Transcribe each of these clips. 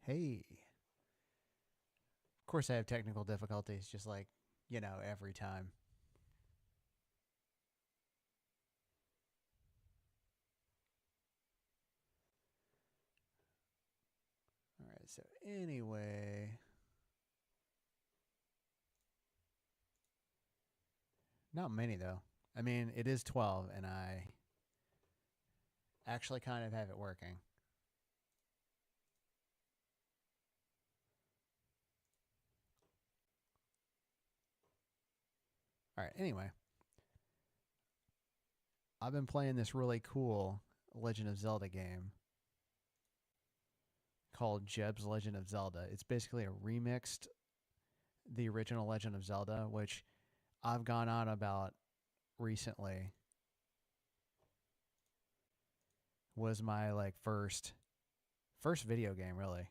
Hey. Of course I have technical difficulties, just like, every time. Alright, so anyway. Not many, though. I mean, it is 12, and I actually kind of have it working. Alright, anyway. I've been playing this really cool Legend of Zelda game called Jeb's Legend of Zelda. It's basically a remixed the original Legend of Zelda, which I've gone on about recently. Was my first video game, really.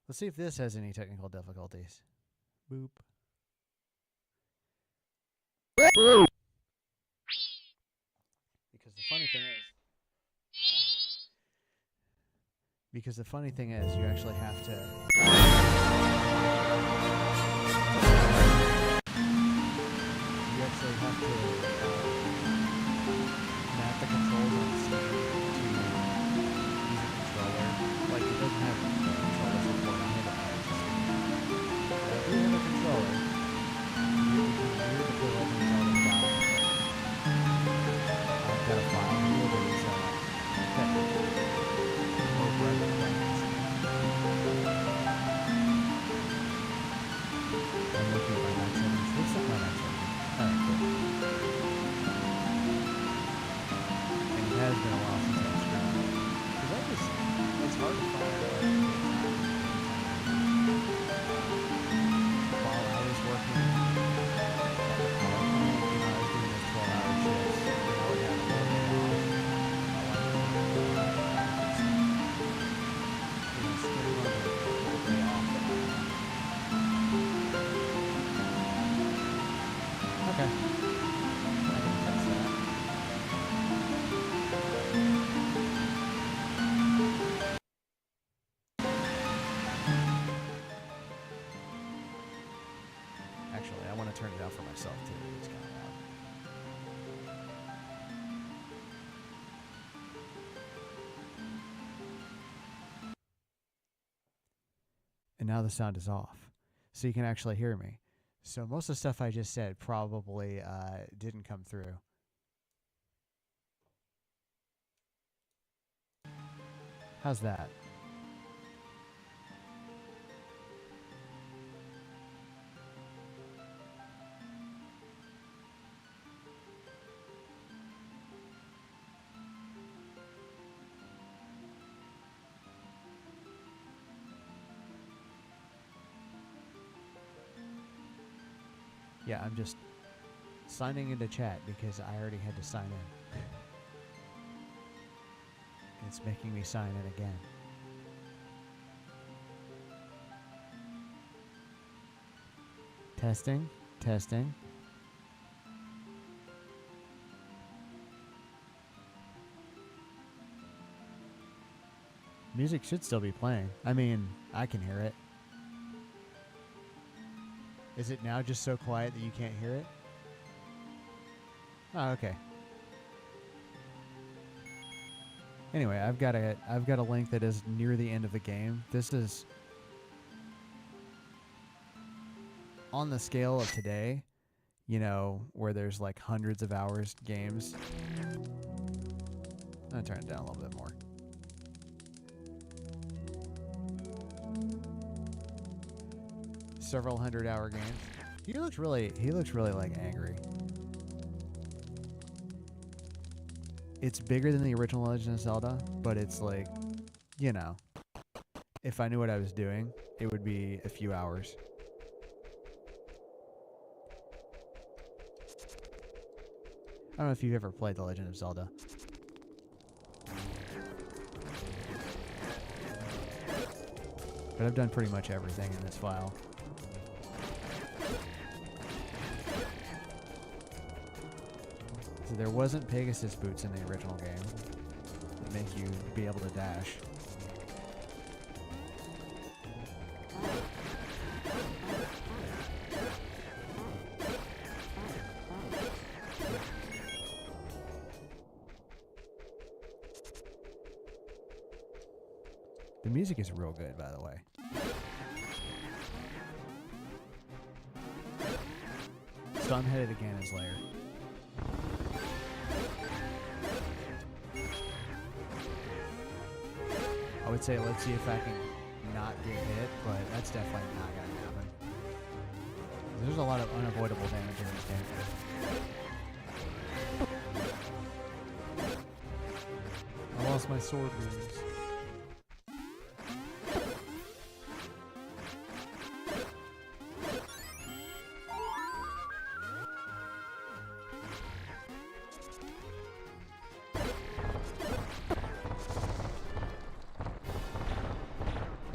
Let's see if this has any technical difficulties. Boop. Because the funny thing is you actually have to map the controls on the screen to use a controller. Like, it doesn't have controller support on it. But if you have a controller, you can hear the Legend of Zelda down. I've got a file here that is I'm looking at my max settings. Looks like my max settings. Alright, cool. And it has been a while since I've streamed. Because it's hard to find while I was working at the power plant, I was doing those 12-hour shifts, and I would have a little day off. Sitting on the day off. Okay. I can fix that. Actually, I want to turn it out for myself too. It's kind of loud. And now the sound is off, so you can actually hear me. So most of the stuff I just said probably didn't come through. How's that? Yeah, I'm just signing into chat because I already had to sign in. It's making me sign in again. Testing, testing. Music should still be playing. I mean, I can hear it. Is it now just so quiet that you can't hear it? Oh, okay. Anyway, I've got a link that is near the end of the game. This is on the scale of today, where there's like hundreds of hours games. I'm gonna turn it down a little bit more. Several 100-hour games. He looks really like angry. It's bigger than the original Legend of Zelda, but it's like, if I knew what I was doing, it would be a few hours. I don't know if you've ever played The Legend of Zelda. But I've done pretty much everything in this file. So there wasn't Pegasus boots in the original game that make you be able to dash. The music is real good, by the way. So I'm headed to Ganon's Lair. I would say let's see if I can not get hit, but that's definitely not going to happen. There's a lot of unavoidable damage in this game. I lost my sword moves.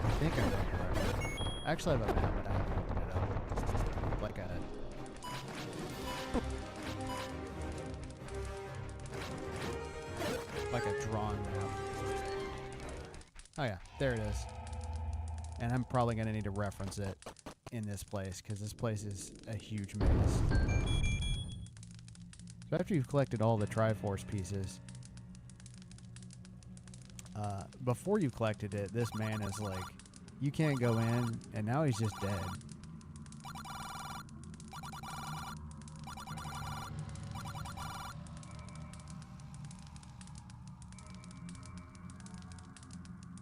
I think I'm doing it right. I actually have a map, but I haven't opened it up. Like a drawn map. Oh yeah, there it is. And I'm probably going to need to reference it in this place, because this place is a huge maze. So after you've collected all the Triforce pieces, before you collected it, this man is like, you can't go in, and now he's just dead.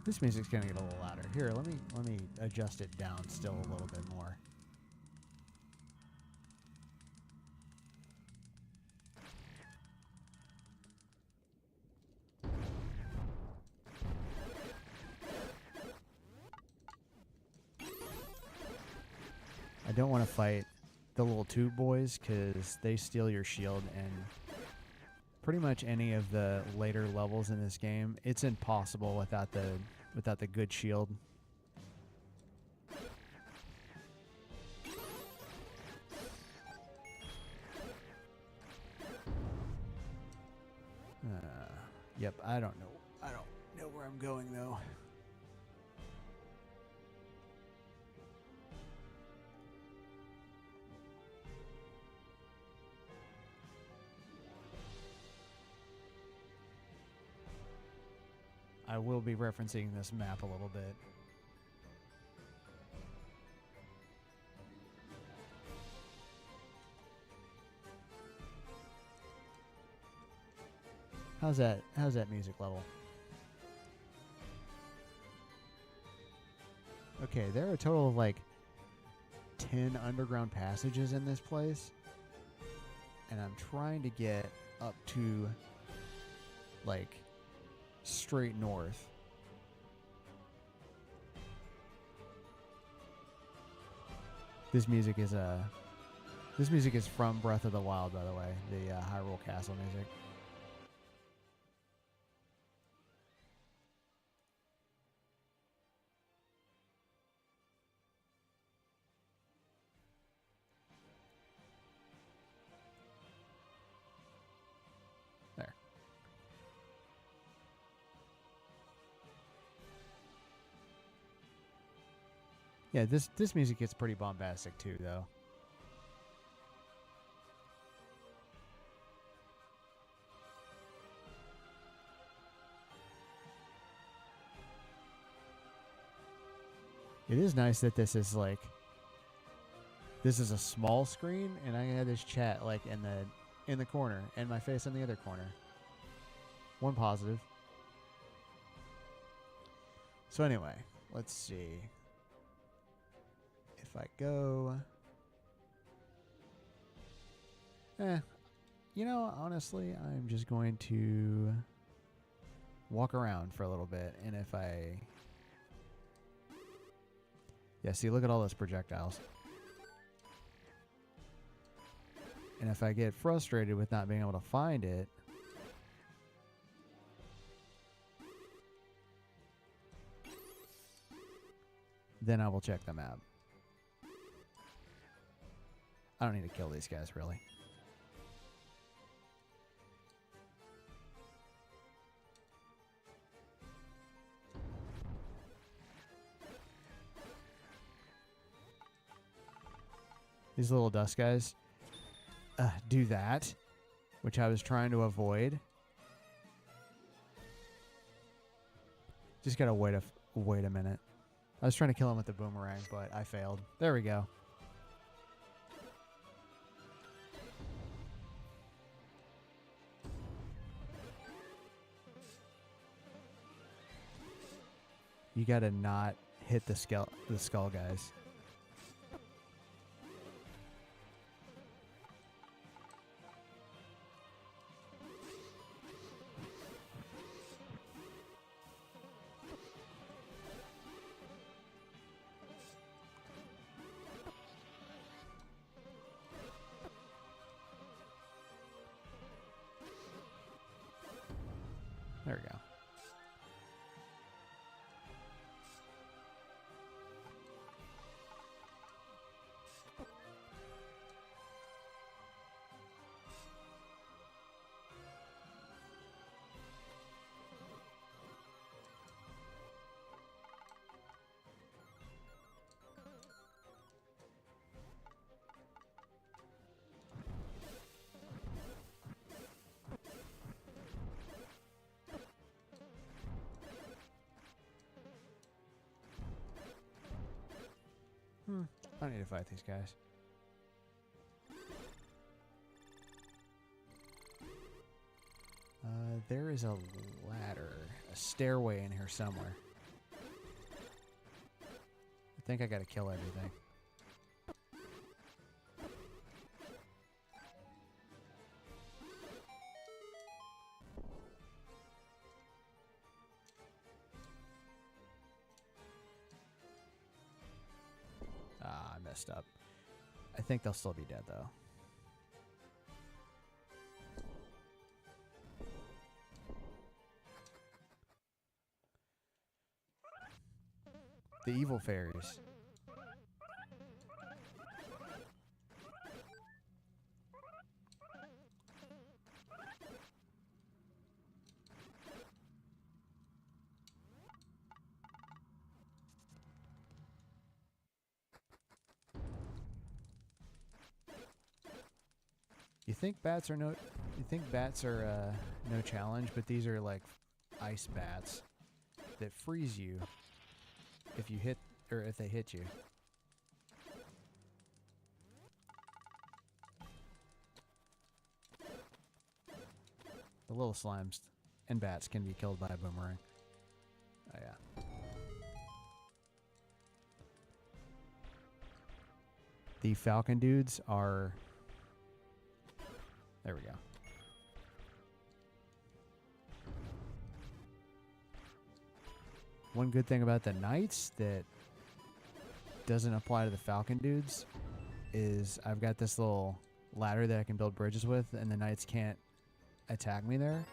This music's gonna get a little louder. Here, let me adjust it down still a little bit more. I don't want to fight the little tube boys because they steal your shield, and pretty much any of the later levels in this game, it's impossible without the good shield. Yep, I don't know where I'm going though. I will be referencing this map a little bit. How's that music level? Okay, there are a total of like 10 underground passages in this place. And I'm trying to get up to like straight north. This music is from Breath of the Wild, by the way, the Hyrule Castle music. There. Yeah, this music gets pretty bombastic too, though. It is nice that this is a small screen, and I had this chat like in the corner, and my face in the other corner. One positive. So anyway, let's see. If I go... you know, honestly, I'm just going to walk around for a little bit, and if I... Yeah, see, look at all those projectiles. And if I get frustrated with not being able to find it, then I will check the map. I don't need to kill these guys, really. These little dust guys do that, which I was trying to avoid. Just gotta wait Wait a minute. I was trying to kill him with the boomerang, but I failed. There we go. You gotta not hit the skull guys. There we go. I don't need to fight these guys. There is a ladder, a stairway in here somewhere. I think I gotta kill everything. Ah, I messed up. I think they'll still be dead, though. The evil fairies. You think bats are no challenge, but these are like ice bats that freeze you if you hit or if they hit you. The little slimes and bats can be killed by a boomerang. Oh yeah. The falcon dudes are... There we go. One good thing about the knights that doesn't apply to the falcon dudes is I've got this little ladder that I can build bridges with, and the knights can't attack me there.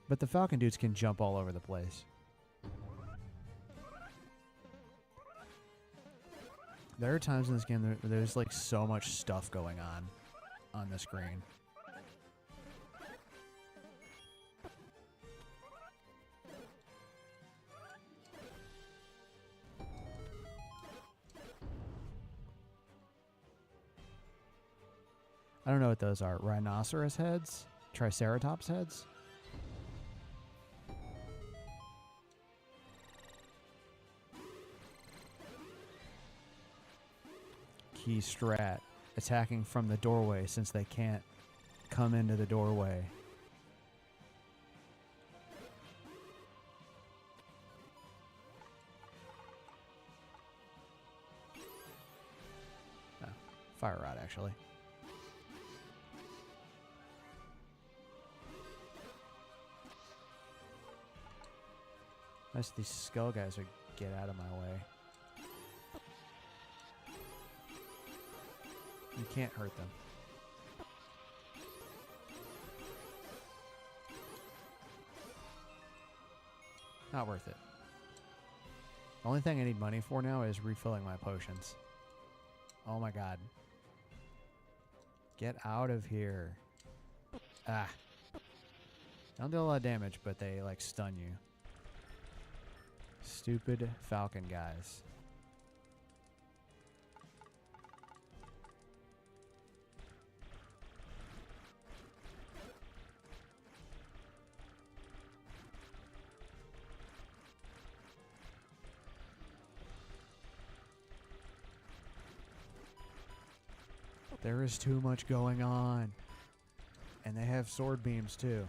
But the falcon dudes can jump all over the place. There are times in this game there's like so much stuff going on the screen. I don't know what those are. Rhinoceros heads? Triceratops heads? Key strat. Attacking from the doorway since they can't come into the doorway. Oh, fire rod actually. Unless these skull guys would get out of my way. You can't hurt them. Not worth it. The only thing I need money for now is refilling my potions. Oh my god. Get out of here. Ah. Don't do a lot of damage, but they like stun you. Stupid falcon guys. There is too much going on. And they have sword beams too.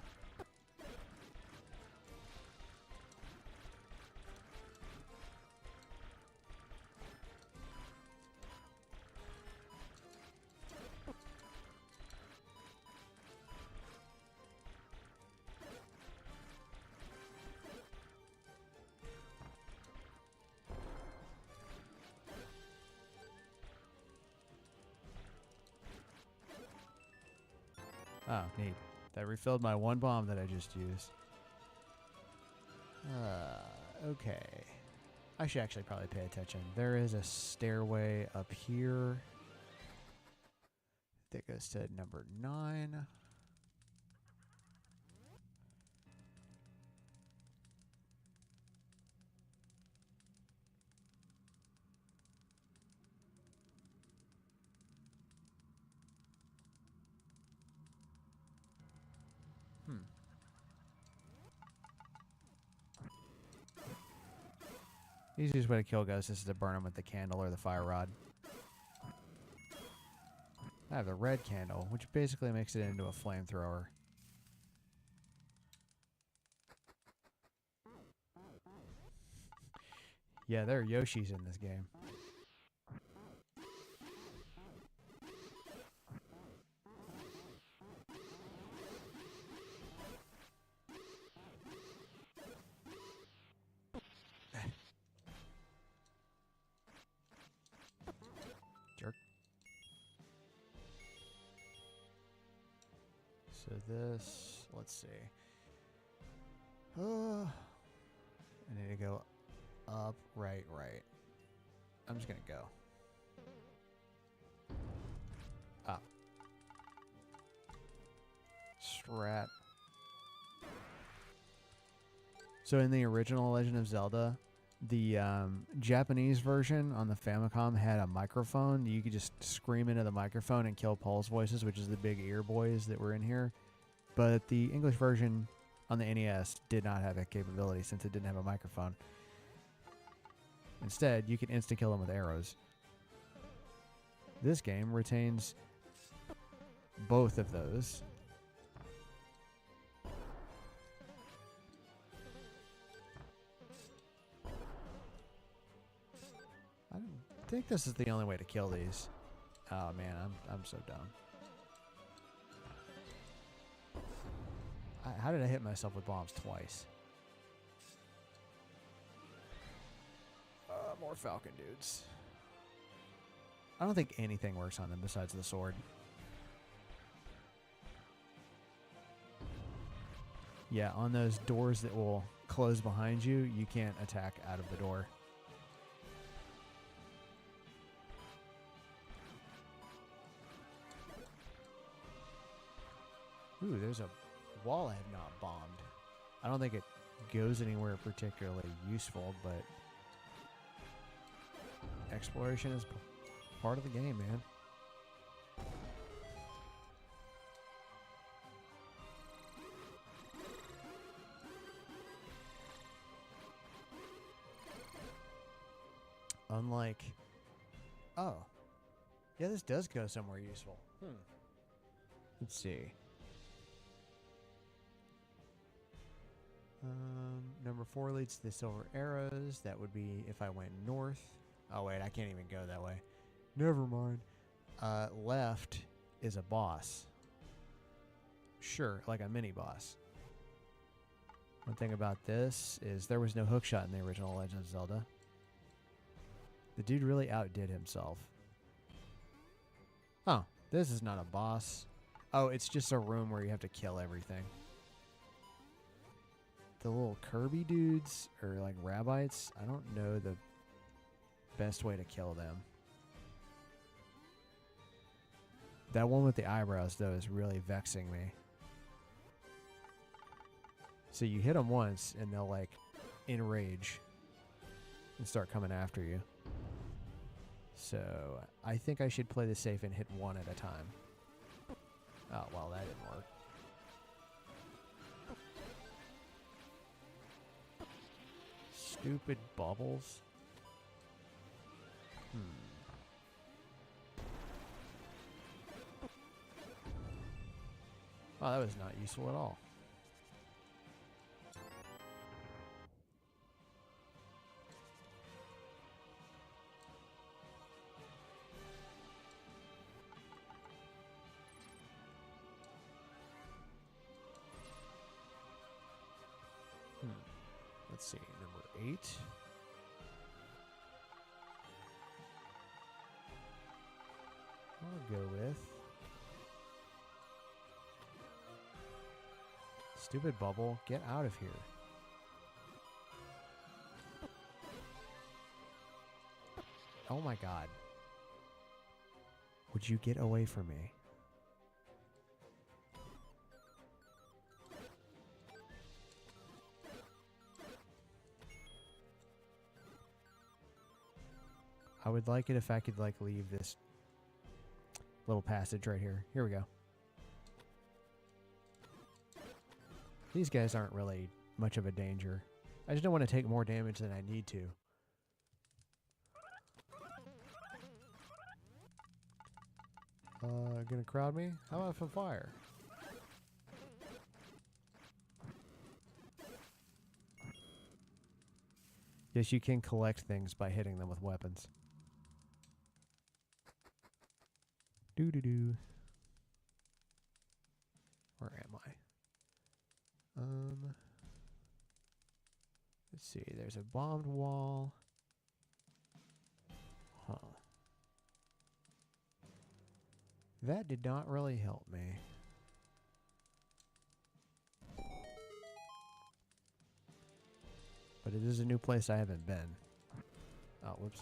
Oh, neat. That refilled my one bomb that I just used. Okay. I should actually probably pay attention. There is a stairway up here that goes to number 9. Easiest way to kill ghosts is to burn them with the candle or the fire rod. I have the red candle, which basically makes it into a flamethrower. Yeah, there are Yoshis in this game. Jerk. So this, let's see. I need to go up, right. I'm just gonna go. Up. Strat. So in the original Legend of Zelda, the Japanese version on the Famicom had a microphone. You could just scream into the microphone and kill Pulse voices, which is the big ear boys that were in here. But the English version on the NES did not have that capability since it didn't have a microphone. Instead, you can insta-kill them with arrows. This game retains both of those. I think this is the only way to kill these. Oh man, I'm so dumb. How did I hit myself with bombs twice? More falcon dudes. I don't think anything works on them besides the sword. Yeah, on those doors that will close behind you, you can't attack out of the door. Ooh, there's a wall I have not bombed. I don't think it goes anywhere particularly useful, but exploration is part of the game, man. Unlike... Oh. Yeah, this does go somewhere useful. Let's see. Number 4 leads to the silver arrows. That would be if I went north. Oh, wait, I can't even go that way. Never mind. Left is a boss. Sure, like a mini boss. One thing about this is there was no hookshot in the original Legend of Zelda. The dude really outdid himself. Oh, this is not a boss. Oh, it's just a room where you have to kill everything. The little Kirby dudes, or like Rabbites, I don't know the best way to kill them. That one with the eyebrows, though, is really vexing me. So you hit them once, and they'll, like, enrage and start coming after you. So I think I should play this safe and hit one at a time. Oh, well, that didn't work. Stupid bubbles. Oh, that was not useful at all. Let's see, number 8. I'll go with stupid bubble. Get out of here. Oh my god. Would you get away from me? I would like it if I could, like, leave this little passage right here. Here we go. These guys aren't really much of a danger. I just don't want to take more damage than I need to. Gonna crowd me? How about some fire? Yes, you can collect things by hitting them with weapons. Doo-doo-doo. Where am I? Let's see. There's a bombed wall. Huh. That did not really help me. But it is a new place I haven't been. Oh, whoops.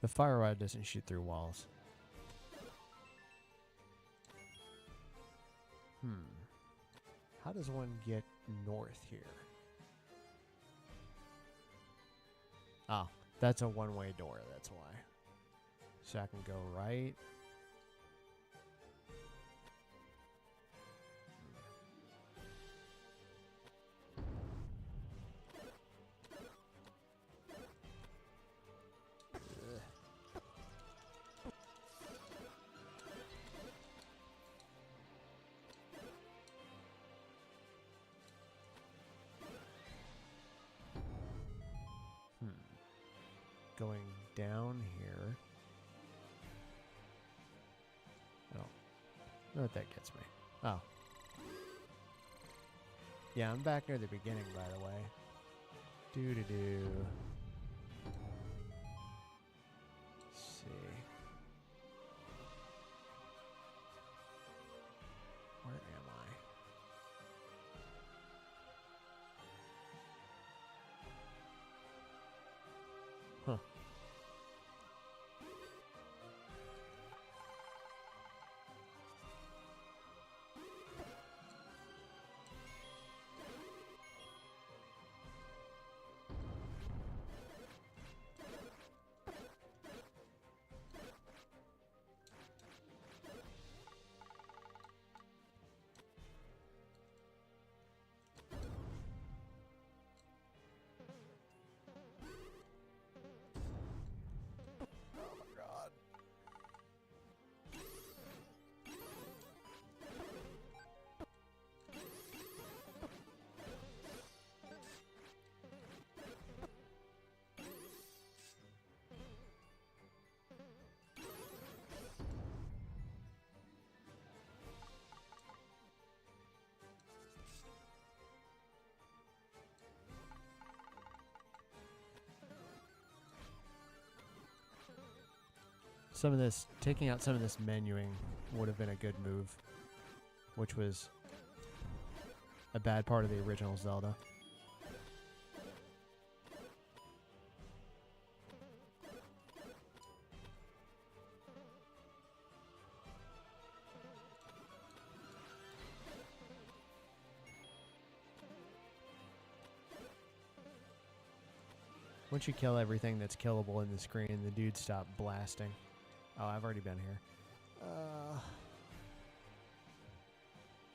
The fire rod doesn't shoot through walls. How does one get north here? Oh, that's a one-way door, that's why. So I can go right. Going down here. I don't know what that gets me. Oh. Yeah, I'm back near the beginning, by the way. Doo-doo-doo. Let's see. Where am I? Huh. Some of this, taking out some of this menuing would have been a good move, which was a bad part of the original Zelda. Once you kill everything that's killable in the screen, the dudes stop blasting. Oh, I've already been here.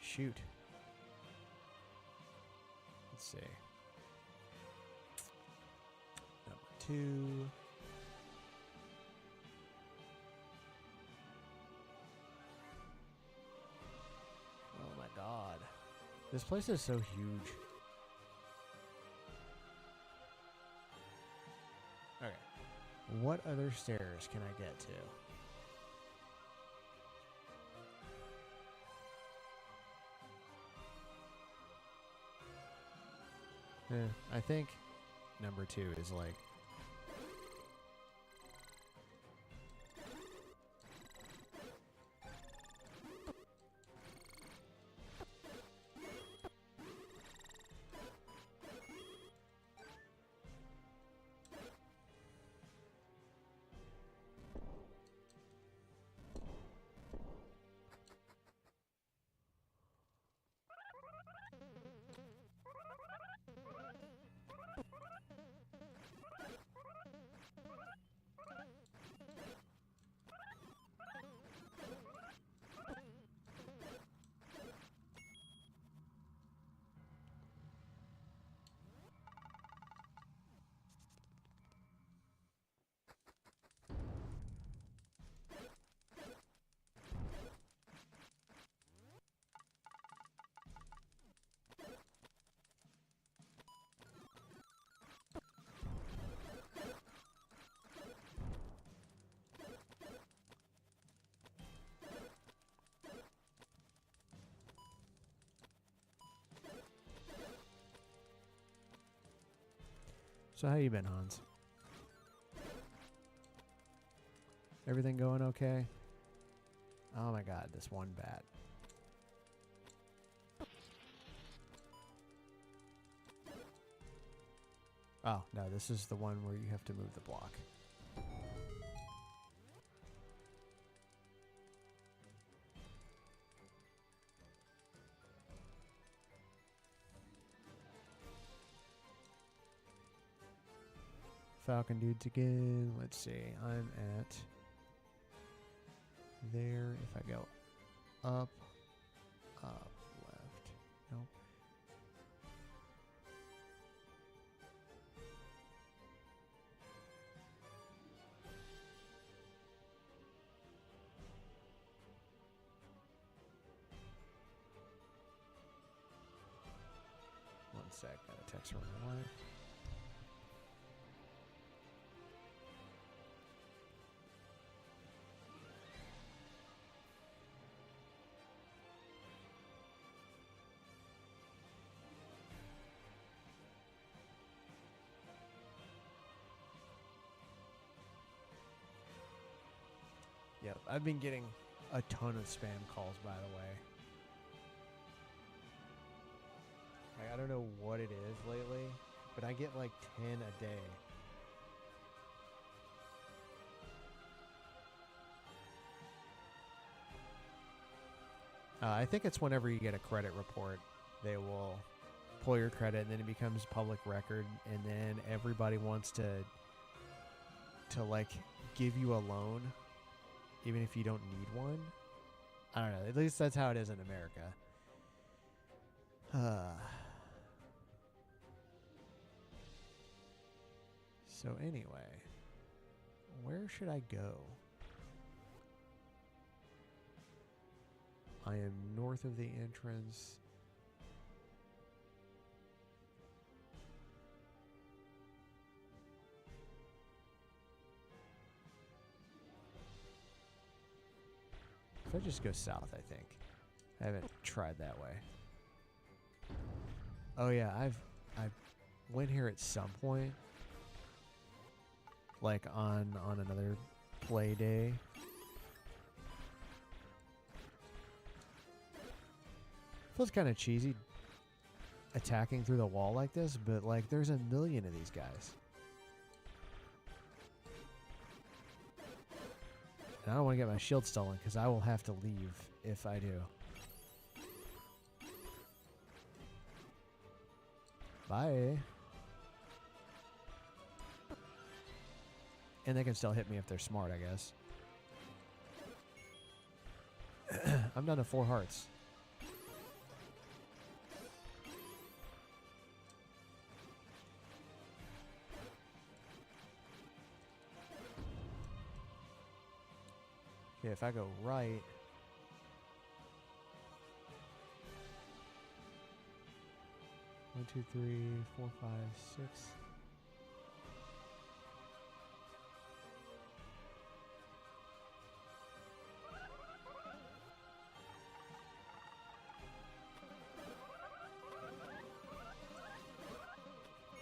Shoot. Let's see. Number 2. Oh my god. This place is so huge. Okay. What other stairs can I get to? I think number 2 is like... So how you been, Hans? Everything going okay? Oh my god, this one bat. Oh, no, this is the one where you have to move the block. Falcon dudes again. Let's see. I'm at there. If I go up, left. Nope. One sec. Got a text from my wife. Yep, I've been getting a ton of spam calls, by the way. Like, I don't know what it is lately, but I get like 10 a day. I think it's whenever you get a credit report, they will pull your credit, and then it becomes public record, and then everybody wants to like give you a loan, even if you don't need one. I don't know. At least that's how it is in America. So anyway, where should I go? I am north of the entrance. If I just go south, I think. I haven't tried that way. Oh yeah, I went here at some point, like on another play day. Feels kind of cheesy attacking through the wall like this, but like there's a million of these guys. And I don't want to get my shield stolen because I will have to leave if I do. Bye. And they can still hit me if they're smart, I guess. I'm down to 4 hearts. Okay, if I go right... 1, 2, 3, 4, 5, 6.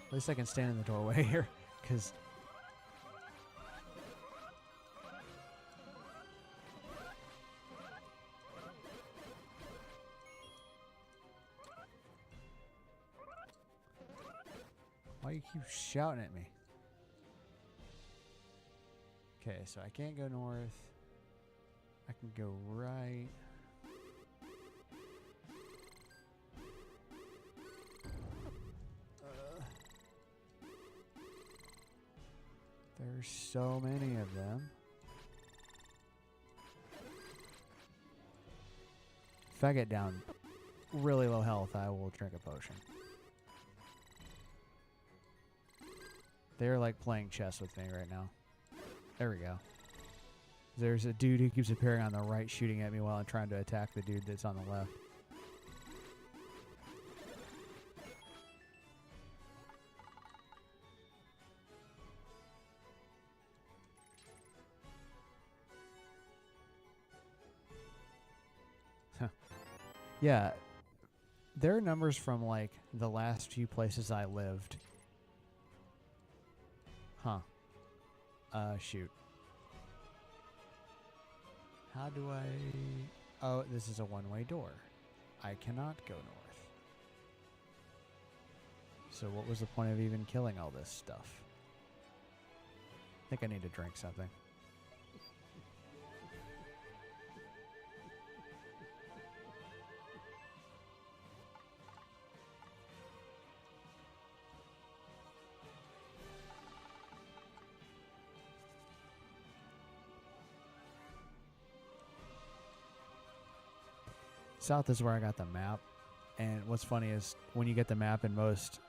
At least I can stand in the doorway here, because... Why you keep shouting at me? Okay, so I can't go north. I can go right. There's so many of them. If I get down really low health, I will drink a potion. They're like playing chess with me right now. There we go. There's a dude who keeps appearing on the right shooting at me while I'm trying to attack the dude that's on the left. Yeah, there are numbers from like the last few places I lived. Huh. Shoot. How do I... Oh, this is a one-way door. I cannot go north. So what was the point of even killing all this stuff? I think I need to drink something. South is where I got the map, and what's funny is when you get the map in most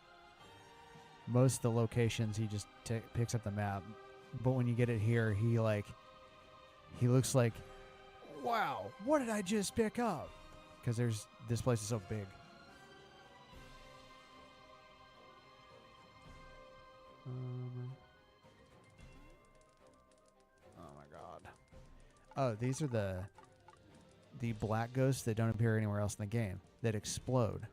of the locations, he just picks up the map, but when you get it here, he looks like, wow, what did I just pick up? Because this place is so big. Oh my god. Oh, these are the black ghosts that don't appear anywhere else in the game, that explode.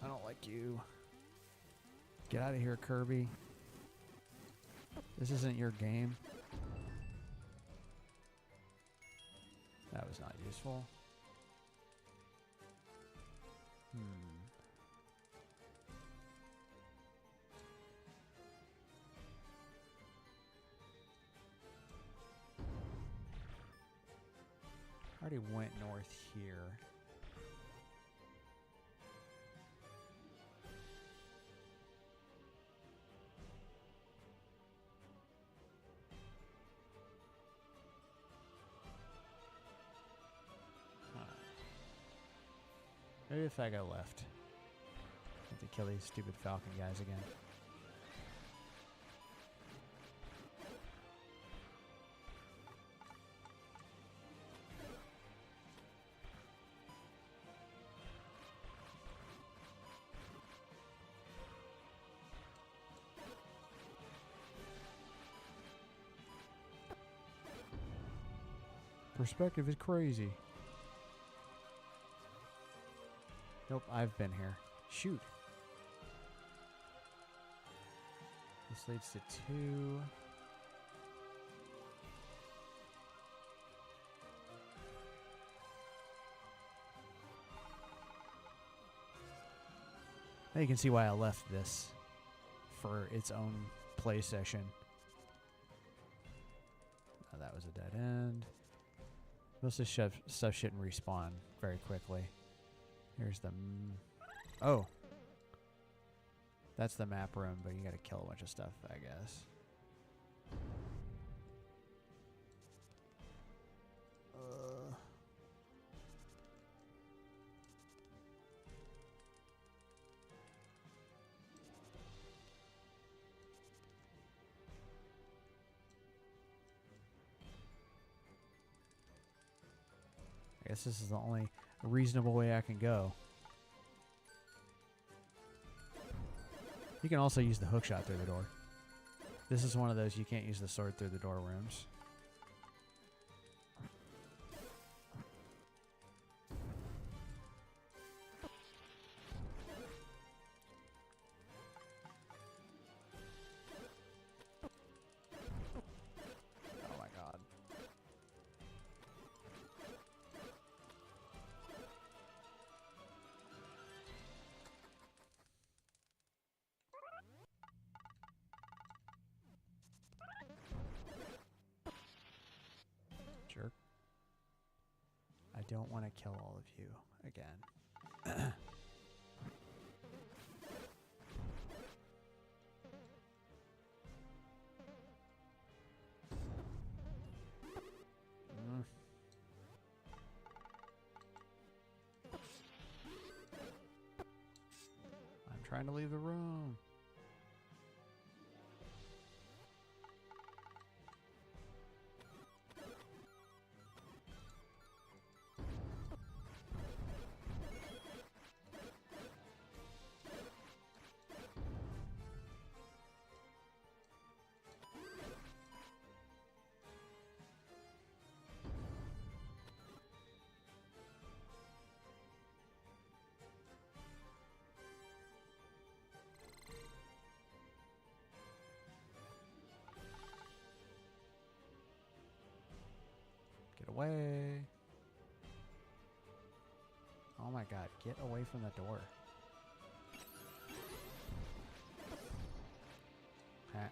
I don't like you. Get out of here, Kirby. This isn't your game. That was not useful. I already went north here. Maybe if I go left. I have to kill these stupid falcon guys again. Perspective is crazy. Nope, I've been here. Shoot. This leads to 2. Now you can see why I left this for its own play session. Oh, that was a dead end. Most of the stuff shouldn't respawn very quickly. Here's the... Oh! That's the map room, but you gotta kill a bunch of stuff, I guess. I guess this is the only reasonable way I can go. You can also use the hookshot through the door. This is one of those you can't use the sword through the door rooms. Oh my god. Jerk. I don't want to kill all of you again. I'm trying to leave the room. Get away. Oh my god, get away from the door. Huh.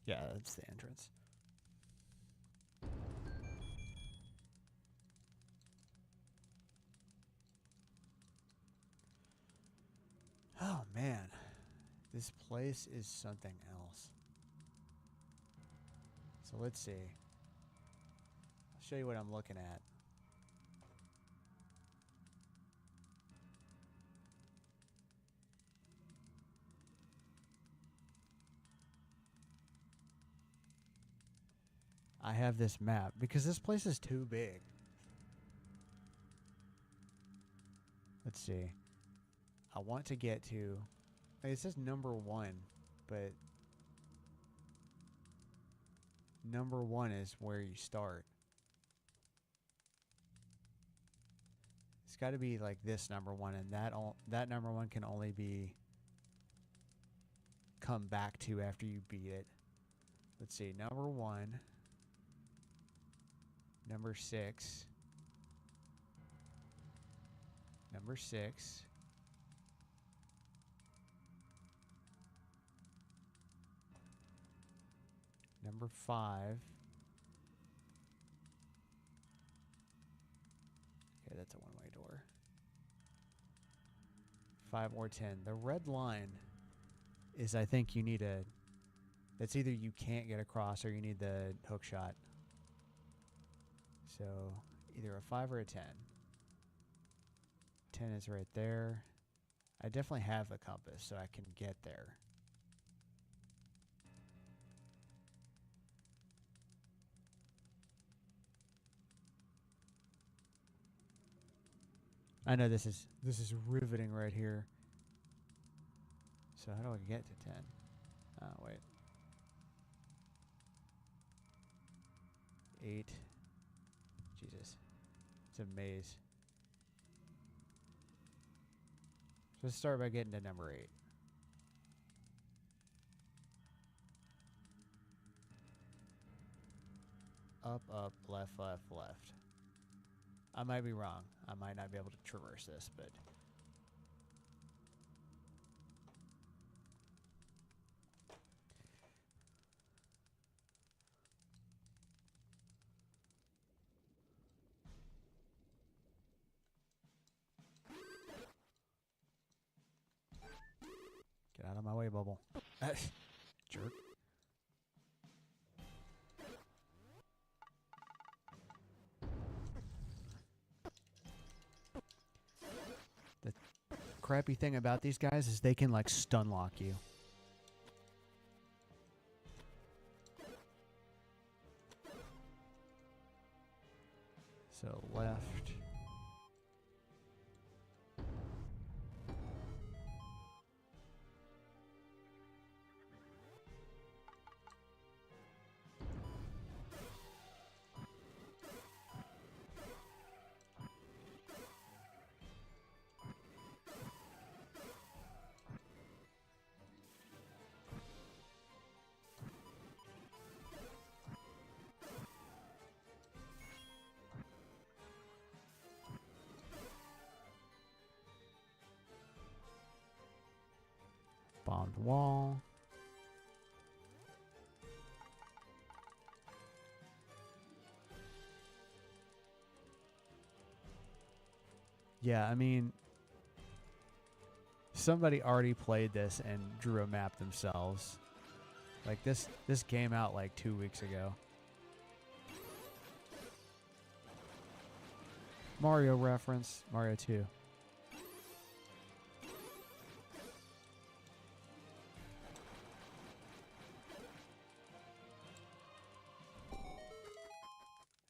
Yeah, that's the entrance. Oh man, this place is something else. So let's see. I'll show you what I'm looking at. I have this map because this place is too big. Let's see. I want to get to... It says number 1, but... Number 1 is where you start. It's got to be like this number 1, and that number 1 can only be... come back to after you beat it. Let's see. Number 1... Number 6. Number 6. Number 5. Okay, that's a one-way door. 5 or 10. The red line is, I think you need a... That's either you can't get across or you need the hook shot. So, either a 5 or a 10. 10 is right there. I definitely have the compass, so I can get there. I know this is riveting right here. So how do I get to 10? Oh, wait. 8. Jesus. It's a maze. So let's start by getting to number 8. up, up, left, left, left. I might be wrong. I might not be able to traverse this, but... Get out of my way, Bubble. Jerk. The crappy thing about these guys is they can, like, stun lock you. So, left. Bombed wall. Yeah, I mean, somebody already played this and drew a map themselves. Like this came out like 2 weeks ago. Mario reference, Mario 2.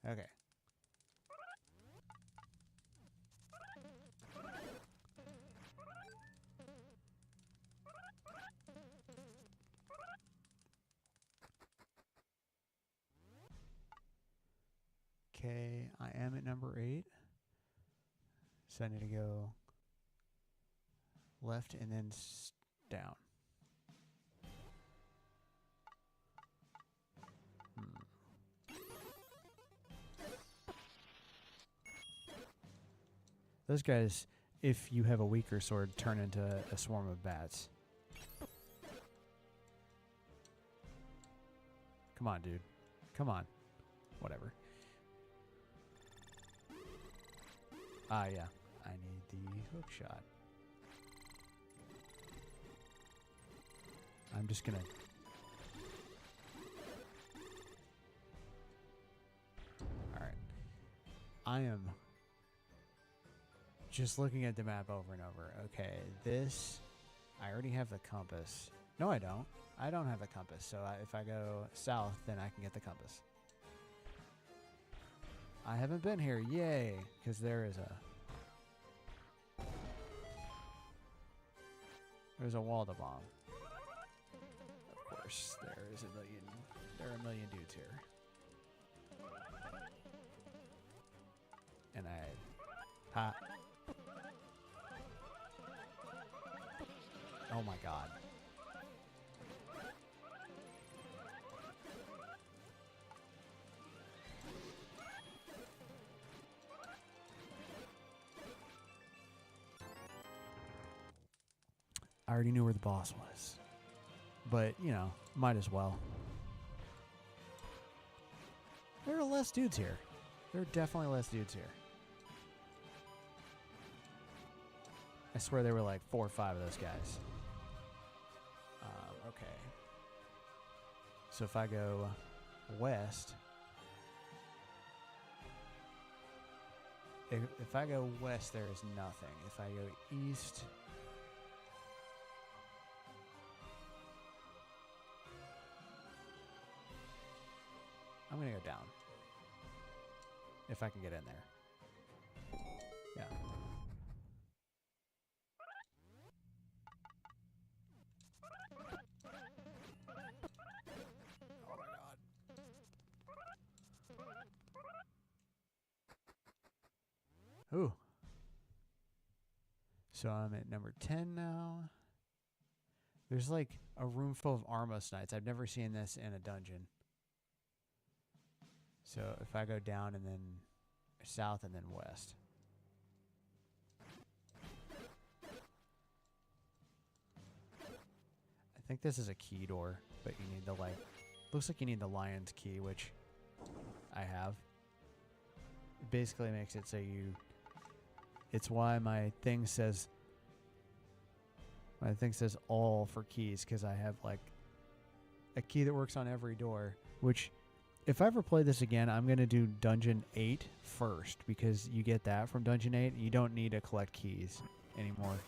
Okay. Okay, I am at number 8. So I need to go left and then down. Those guys, if you have a weaker sword, turn into a swarm of bats. Come on, dude. Come on. Whatever. Ah, yeah. I need the hook shot. I'm just gonna... Alright. I am just looking at the map over and over. Okay, this... I already have the compass. No, I don't. I don't have the compass. So if I go south, then I can get the compass. I haven't been here. Yay! Because there is a... There's a wall to bomb. Of course, there are a million dudes here. And ha. Oh my god. I already knew where the boss was. But, you know, might as well. There are less dudes here. There are definitely less dudes here. I swear there were like 4 or 5 of those guys. Okay. So if I go west... If I go west, there is nothing. If I go east... I'm going to go down. If I can get in there. Yeah. Oh my god. Ooh. So I'm at number 10 now. There's like a room full of Armos Knights. I've never seen this in a dungeon. So if I go down and then south and then west. I think this is a key door, but you need the like, looks like you need the lion's key, which I have. It basically makes it so you, it's why my thing says all for keys, because I have like a key that works on every door, which if I ever play this again, I'm going to do Dungeon 8 first, because you get that from Dungeon 8. You don't need to collect keys anymore.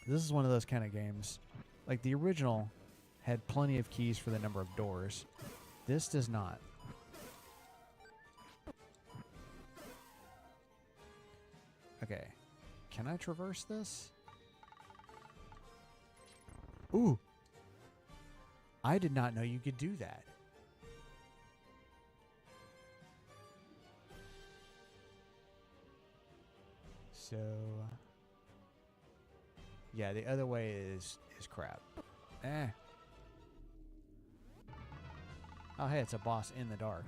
This is one of those kind of games. Like the original had plenty of keys for the number of doors. This does not. Okay. Can I traverse this? Ooh. I did not know you could do that. So, yeah, the other way is crap. Eh. Oh, hey, it's a boss in the dark.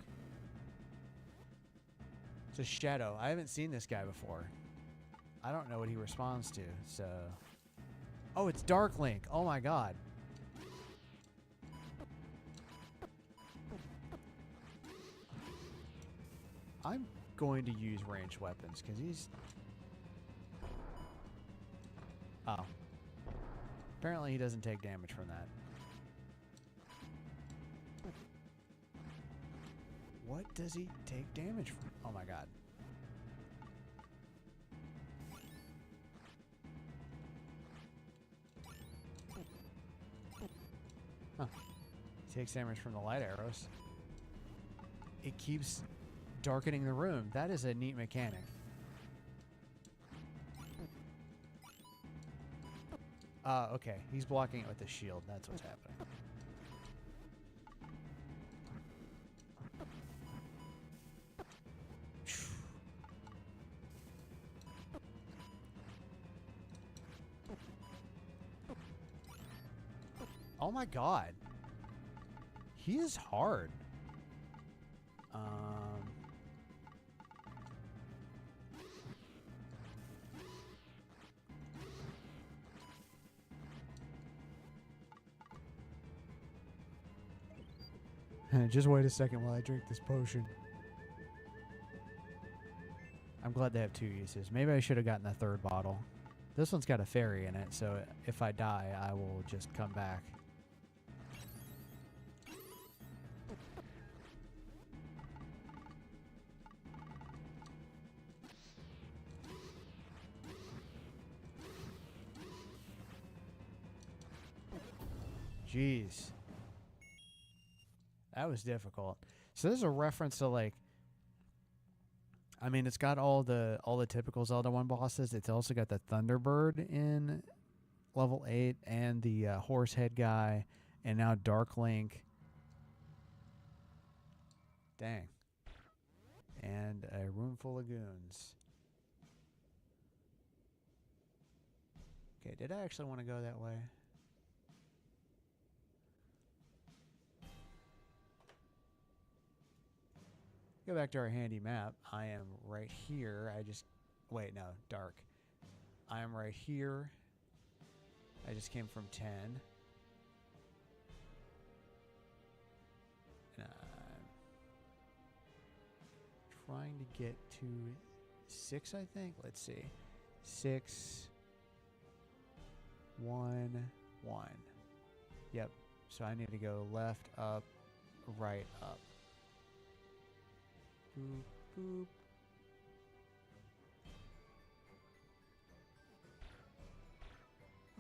It's a shadow. I haven't seen this guy before. I don't know what he responds to, so... Oh, it's Dark Link. Oh, my God. I'm going to use ranged weapons, because he's... Oh. Apparently he doesn't take damage from that. What does he take damage from? Oh my god. Huh. He takes damage from the light arrows. It keeps darkening the room. That is a neat mechanic. Okay. He's blocking it with the shield. That's what's happening. Oh my god. He is hard. Just wait a second while I drink this potion. I'm glad they have two uses. Maybe I should have gotten a third bottle. This one's got a fairy in it, so if I die, I will just come back. Jeez. That was difficult. So there's a reference to like, I mean, it's got all the typical Zelda 1 bosses. It's also got the Thunderbird in level 8 and the horse head guy, and now Dark Link. Dang. And a room full of goons. Okay, did I actually want to go that way? Go back to our handy map. I am right here. Wait, no, dark. I am right here. I just came from 10. And I'm trying to get to 6, I think. Let's see. 6, 1, 1. Yep. So I need to go left, up, right, up. Boop, boop.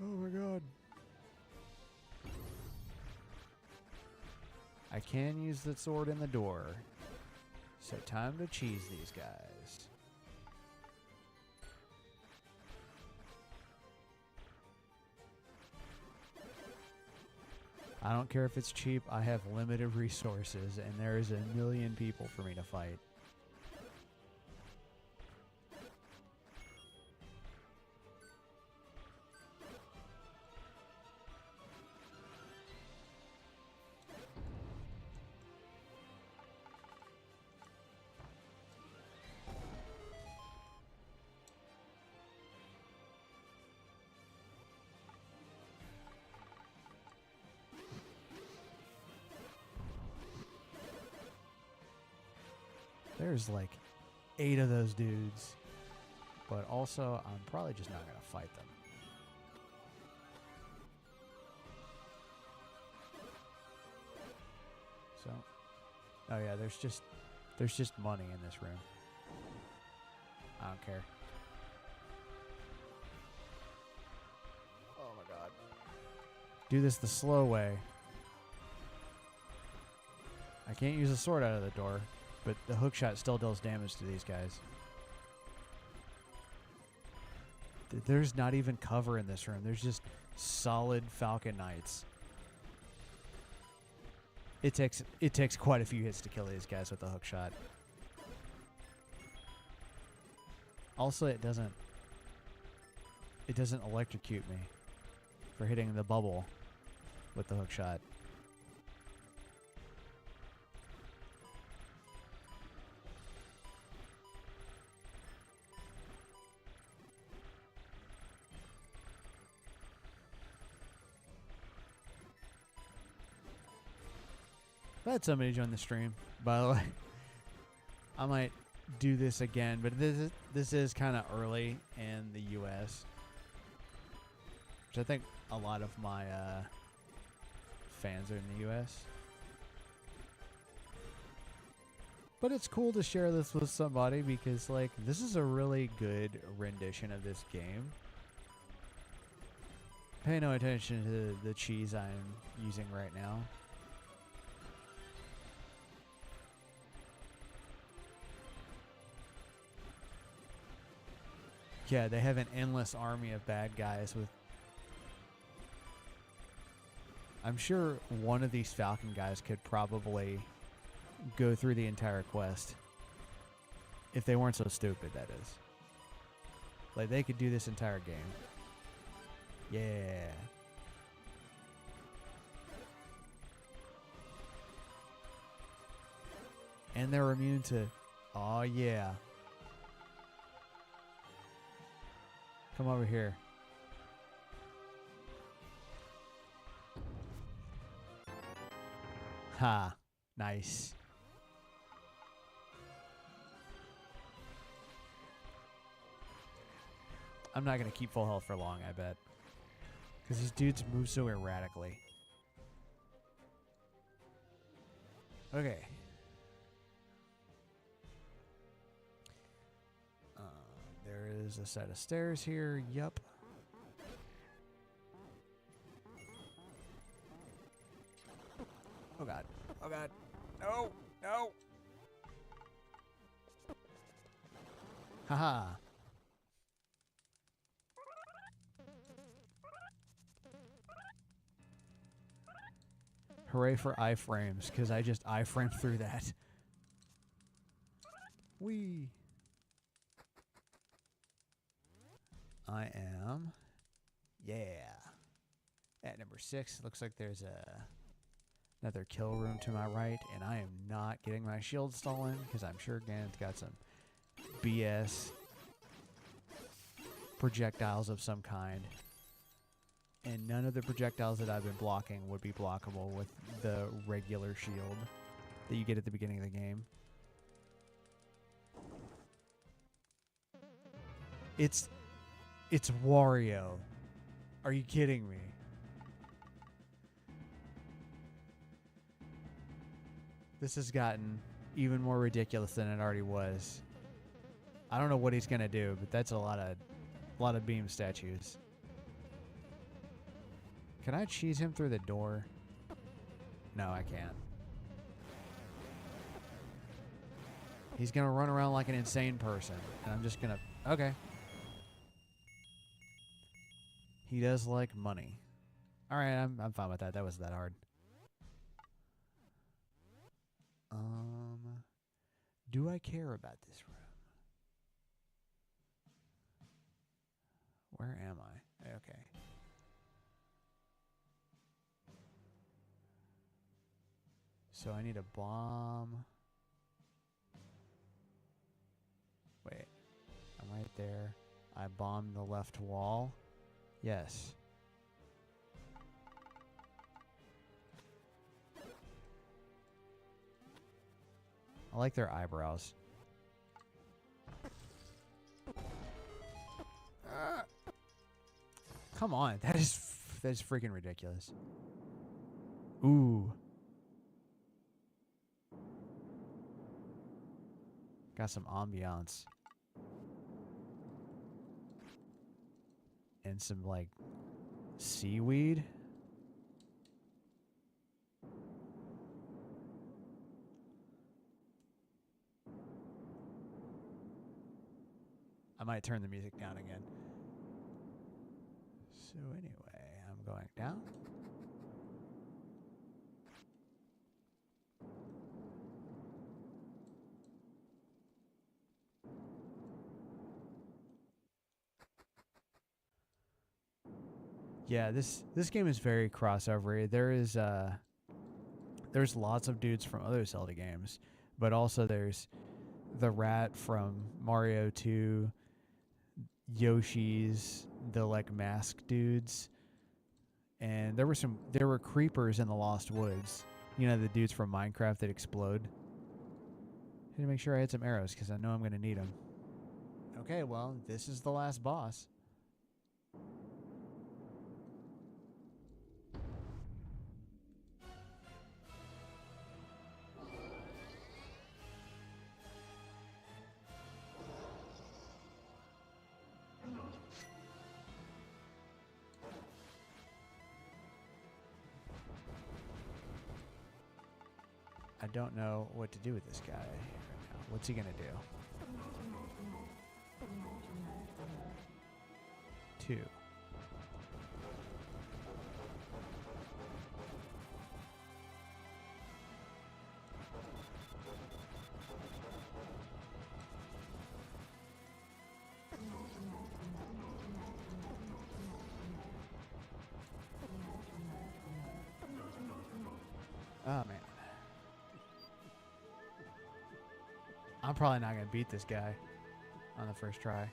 Oh my god. I can use the sword in the door. So time to cheese these guys. I don't care if it's cheap, I have limited resources, and there is a million people for me to fight. There's like 8 of those dudes. But also, I'm probably just not going to fight them. So, oh yeah, there's just money in this room. I don't care. Oh my god. Do this the slow way. I can't use a sword out of the door, but the hook shot still deals damage to these guys. There's not even cover in this room. There's just solid Falcon Knights. It takes quite a few hits to kill these guys with the hook shot. Also, it doesn't electrocute me for hitting the bubble with the hook shot. I had somebody join the stream, by the way. I might do this again, but this is kind of early in the U.S., which I think a lot of my fans are in the U.S. But it's cool to share this with somebody because, like, this is a really good rendition of this game. Pay no attention to the cheese I'm using right now. Yeah, they have an endless army of bad guys with... I'm sure one of these Falcon guys could probably go through the entire quest. If they weren't so stupid, that is. Like, they could do this entire game. Yeah. And they're immune to... Oh, yeah. Come over here. Ha. Nice. I'm not going to keep full health for long, I bet. Because these dudes move so erratically. Okay. There is a set of stairs here. Yup. Oh god. Oh god. No. No. Haha. Hooray for iframes, because I just iframed through that. Whee. I am. Yeah. At number 6, looks like there's another kill room to my right, and I am not getting my shield stolen because I'm sure Ganon's got some BS projectiles of some kind. And none of the projectiles that I've been blocking would be blockable with the regular shield that you get at the beginning of the game. It's Wario. Are you kidding me? This has gotten even more ridiculous than it already was. I don't know what he's gonna do, but that's a lot of beam statues. Can I cheese him through the door? No, I can't. He's gonna run around like an insane person, and I'm just gonna... Okay. He does like money. Alright, I'm fine with that. That wasn't that hard. Do I care about this room? Where am I? Okay. So I need a bomb. Wait. I'm right there. I bombed the left wall. Yes. I like their eyebrows. Come on, that is freaking ridiculous. Ooh. Got some ambiance. And some, like, seaweed. I might turn the music down again. So anyway, I'm going down. Yeah, this game is very crossover. There's lots of dudes from other Zelda games, but also there's the rat from Mario 2, Yoshi's, the like mask dudes, and there were creepers in the Lost Woods. You know, the dudes from Minecraft that explode. Had to make sure I had some arrows because I know I'm going to need them. Okay, well, this is the last boss. I don't know what to do with this guy right now. What's he going to do? 2. Oh, man. I'm probably not going to beat this guy on the first try.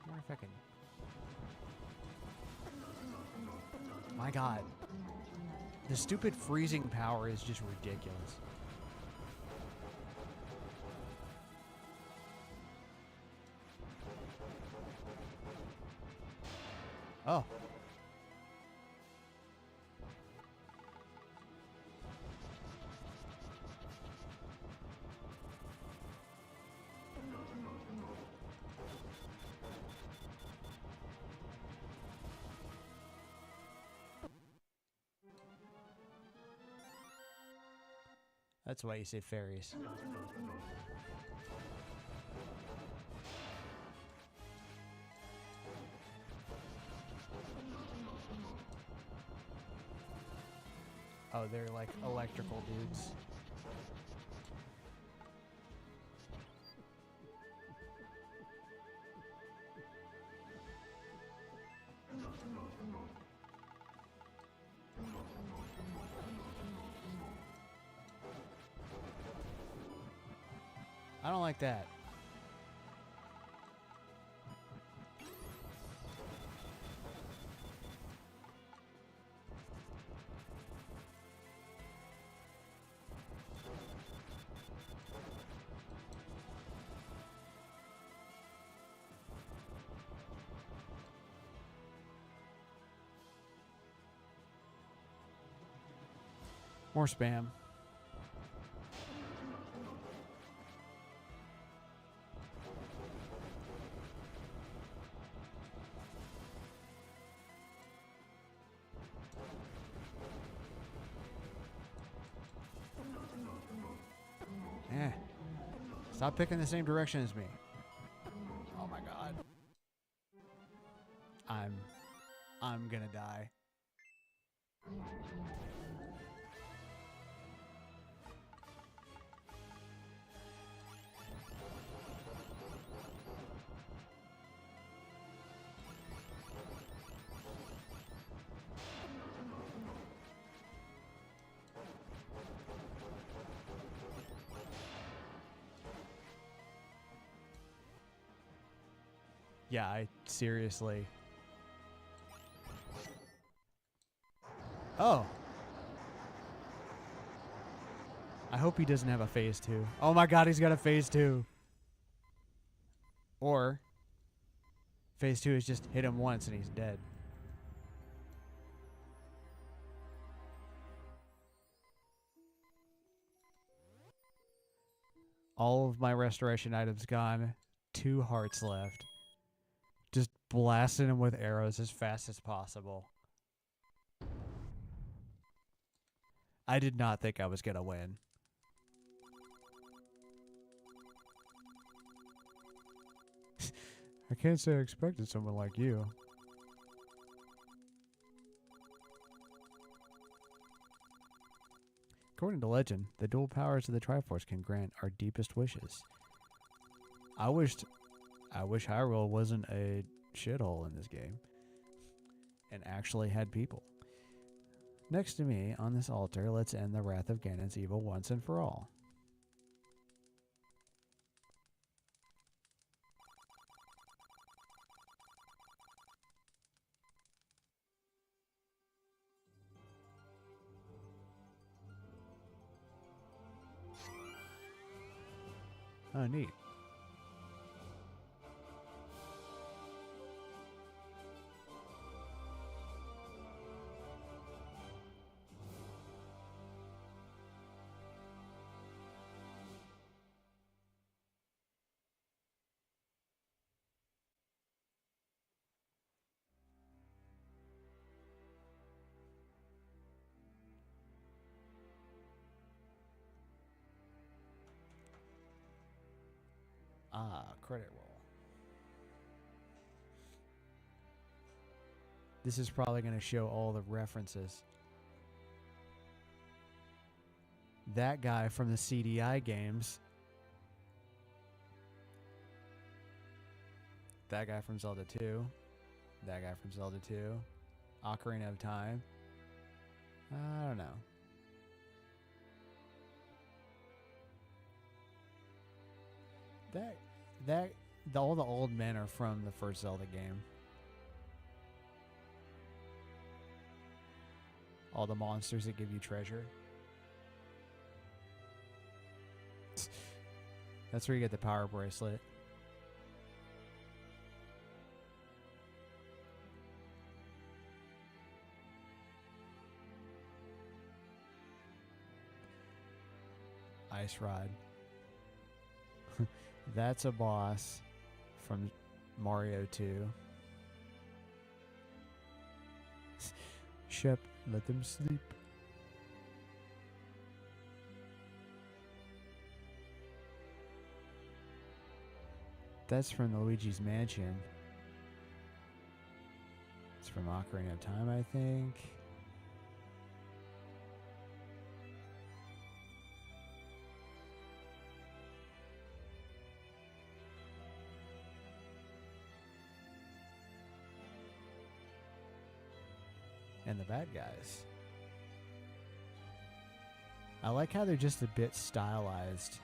I wonder if I can... My god. The stupid freezing power is just ridiculous. Oh. That's why you say fairies. Oh, they're like electrical dudes. I don't like that. More spam. Stop picking the same direction as me. Oh my god. I'm gonna die. Yeah, I seriously. Oh. I hope he doesn't have a phase 2. Oh my god, he's got a phase 2. Or phase 2 is just hit him once and he's dead. All of my restoration items gone. 2 hearts left. Just blasting him with arrows as fast as possible. I did not think I was going to win. I can't say I expected someone like you. According to legend, the dual powers of the Triforce can grant our deepest wishes. I wish Hyrule wasn't a shithole in this game and actually had people. Next to me, on this altar, let's end the wrath of Ganon's evil once and for all. Oh, neat. Ah, credit roll. This is probably going to show all the references. That guy from the CDI games. That guy from Zelda 2. That guy from Zelda 2. Ocarina of Time. I don't know. All the old men are from the first Zelda game. All the monsters that give you treasure. That's where you get the power bracelet. Ice Rod. That's a boss from Mario 2. Shep, let them sleep. That's from Luigi's Mansion. It's from Ocarina of Time, I think. And the bad guys. I like how they're just a bit stylized.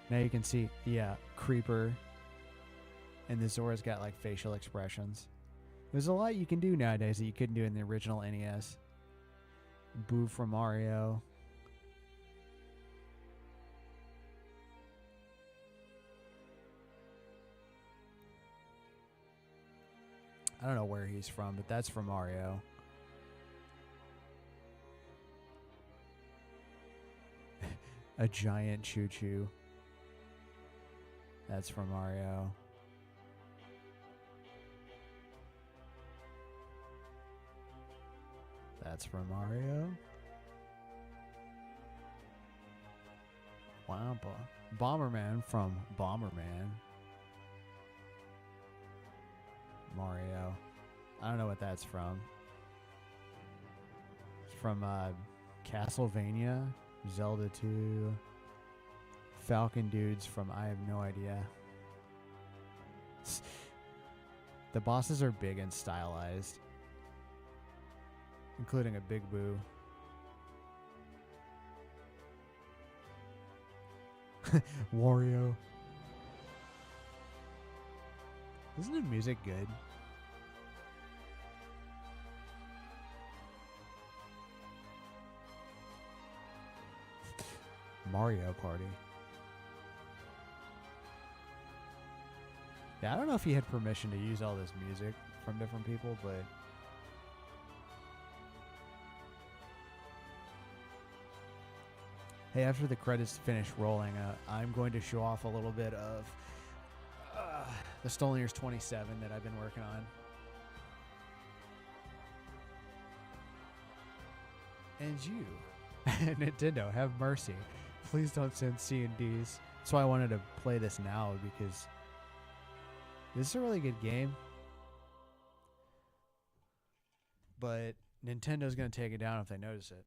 Now you can see, yeah, Creeper. And the Zora's got like facial expressions. There's a lot you can do nowadays that you couldn't do in the original NES. Boo from Mario. I don't know where he's from, but that's from Mario. A giant choo-choo. That's from Mario. That's from Mario. Wampa. Bomberman from Bomberman. Mario. I don't know what that's from. It's from Castlevania, Zelda 2, Falcon Dudes from I have no idea. The bosses are big and stylized, including a Big Boo. Wario. Isn't the music good? Mario Party. Yeah, I don't know if he had permission to use all this music from different people, but hey, after the credits finish rolling, I'm going to show off a little bit of the Stolen Years 27 that I've been working on. And you, Nintendo, have mercy. Please don't send C&Ds. That's why I wanted to play this now, because this is a really good game. But Nintendo's going to take it down if they notice it.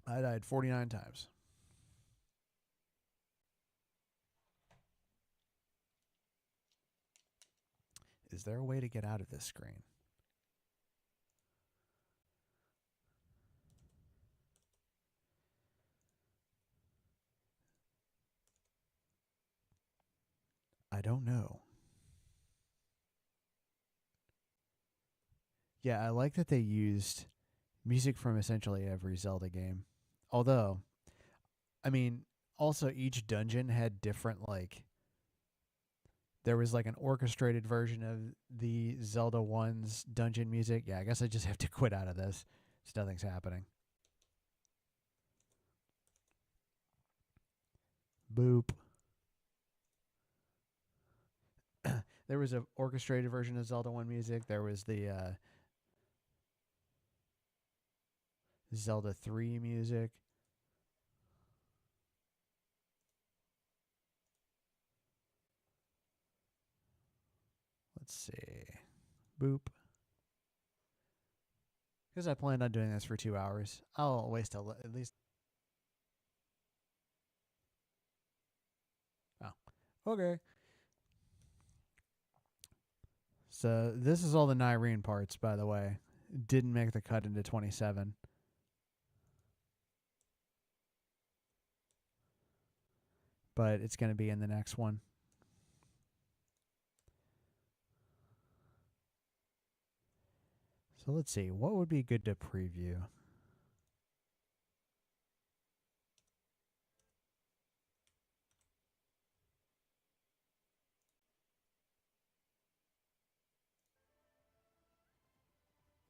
I died 49 times. Is there a way to get out of this screen? I don't know. Yeah, I like that they used music from essentially every Zelda game. Although, I mean, also each dungeon had different, like, there was like an orchestrated version of the Zelda 1's dungeon music. Yeah, I guess I just have to quit out of this. So nothing's happening. Boop. There was an orchestrated version of Zelda 1 music. There was the Zelda 3 music. Let's see. Boop. Because I planned on doing this for 2 hours. I'll waste at least. Oh. Okay. So this is all the Nyrene parts, by the way. Didn't make the cut into 27. But it's going to be in the next one. So let's see. What would be good to preview?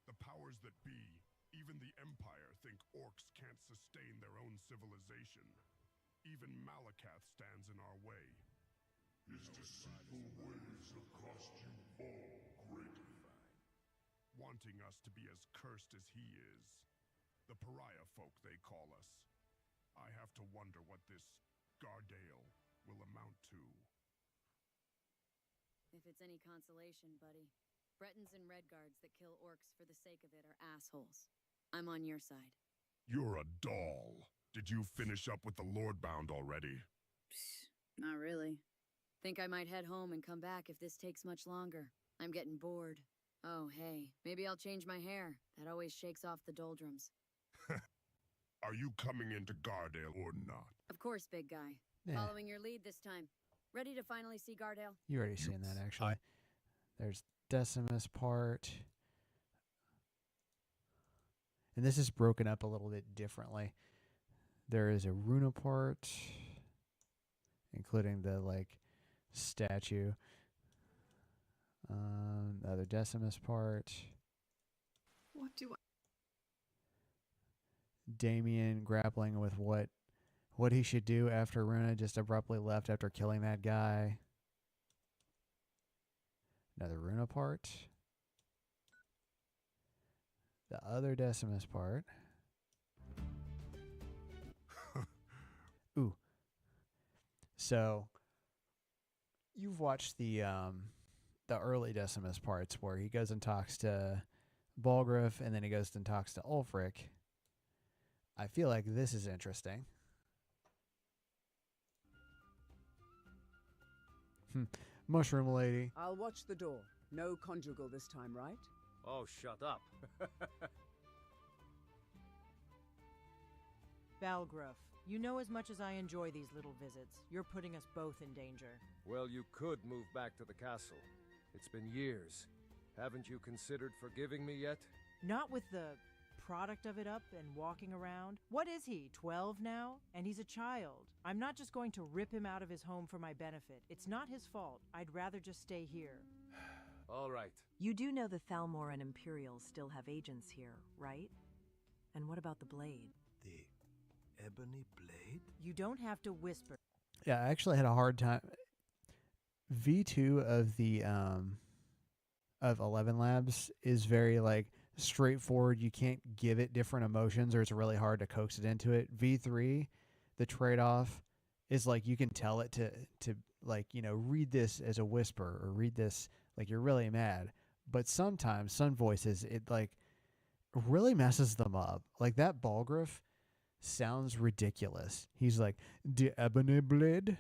The powers that be, even the Empire, think orcs can't sustain their own civilization. Even Malakath stands in our way. His deceitful ways have cost you all greatly. Wanting us to be as cursed as he is. The pariah folk, they call us. I have to wonder what this Gardale will amount to. If it's any consolation, buddy, Bretons and Redguards that kill orcs for the sake of it are assholes. I'm on your side. You're a doll. Did you finish up with the Lordbound already? Psst, not really. Think I might head home and come back if this takes much longer. I'm getting bored. Oh, hey, maybe I'll change my hair. That always shakes off the doldrums. Are you coming into Gardale or not? Of course, big guy. Yeah. Following your lead this time. Ready to finally see Gardale? You already seen that, actually. There's Decimus part. And this is broken up a little bit differently. There is a Runa part, including the, like, statue. The other Decimus part. What do I... Damien grappling with what he should do after Runa just abruptly left after killing that guy. Another Runa part. The other Decimus part. Ooh. So you've watched the early Decimus parts where he goes and talks to Balgruuf and then he goes and talks to Ulfric. I feel like this is interesting. Mushroom lady. I'll watch the door. No conjugal this time, right? Oh, shut up. Balgruuf, You know as much as I enjoy these little visits, you're putting us both in danger. Well, you could move back to the castle. It's been years. Haven't you considered forgiving me yet? Not with the product of it up and walking around. What is he, 12 now? And he's a child. I'm not just going to rip him out of his home for my benefit. It's not his fault. I'd rather just stay here. All right. You do know the Thalmor and Imperials still have agents here, right? And what about the blade? The ebony blade? You don't have to whisper. Yeah, I actually had a hard time. V2 of the of 11 Labs is very like straightforward. You can't give it different emotions, or it's really hard to coax it into it. V3, the trade-off is like you can tell it to like, you know, read this as a whisper or read this like you're really mad. But sometimes some voices, it like really messes them up. Like that Balgriff sounds ridiculous. He's like, "The ebony blade."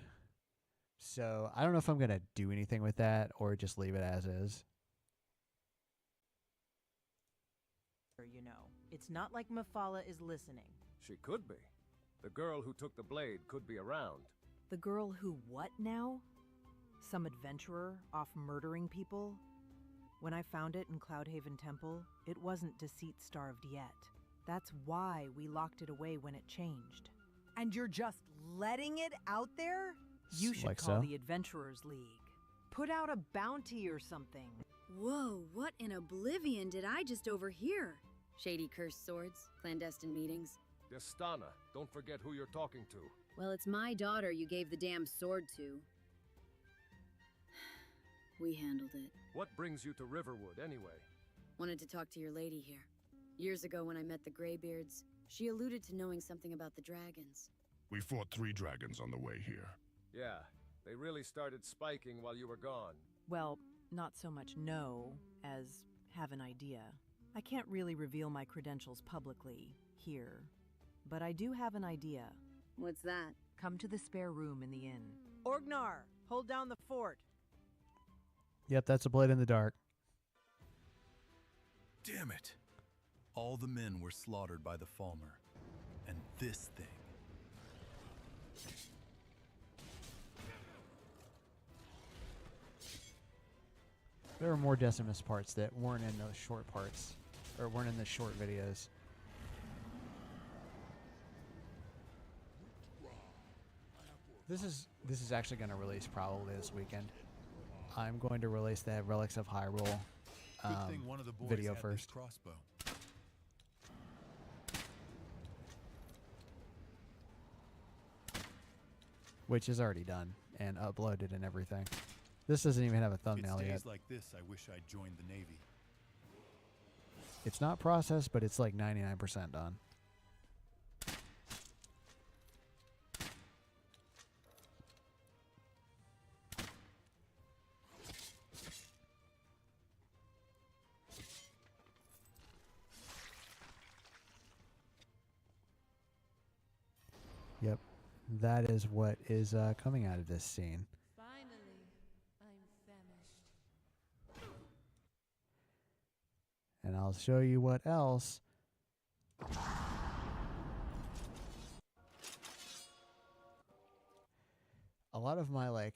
So I don't know if I'm gonna do anything with that or just leave it as is. You know, it's not like Mephala is listening. She could be. The girl who took the blade could be around. The girl who what now? Some adventurer off murdering people? When I found it in Cloudhaven Temple, it wasn't deceit-starved yet. That's why we locked it away when it changed. And you're just letting it out there? You should Like call so? the Adventurers League. Put out a bounty or something. Whoa, what in oblivion did I just overhear? Shady cursed swords, clandestine meetings. Destana, don't forget who you're talking to. Well, it's my daughter you gave the damn sword to. We handled it. What brings you to Riverwood, anyway? Wanted to talk to your lady here. Years ago when I met the Greybeards, she alluded to knowing something about the dragons. We fought 3 dragons on the way here. Yeah, they really started spiking while you were gone. Well, not so much know as have an idea. I can't really reveal my credentials publicly here, but I do have an idea. What's that? Come to the spare room in the inn. Orgnar, hold down the fort. Yep, that's a blade in the dark. Damn it! All the men were slaughtered by the Falmer. And this thing. There were more Decimus parts that weren't in those short parts, or weren't in the short videos. This is actually going to release probably this weekend. I'm going to release the Relics of Hyrule Good thing one of the boys video had first, this crossbow. which is already done and uploaded and everything. This doesn't even have a thumbnail It's yet. days like this I wish I'd joined the Navy. It's not processed, but it's like 99% done. Yep, that is what is coming out of this scene. Finally, I'm famished. And I'll show you what else. A lot of my like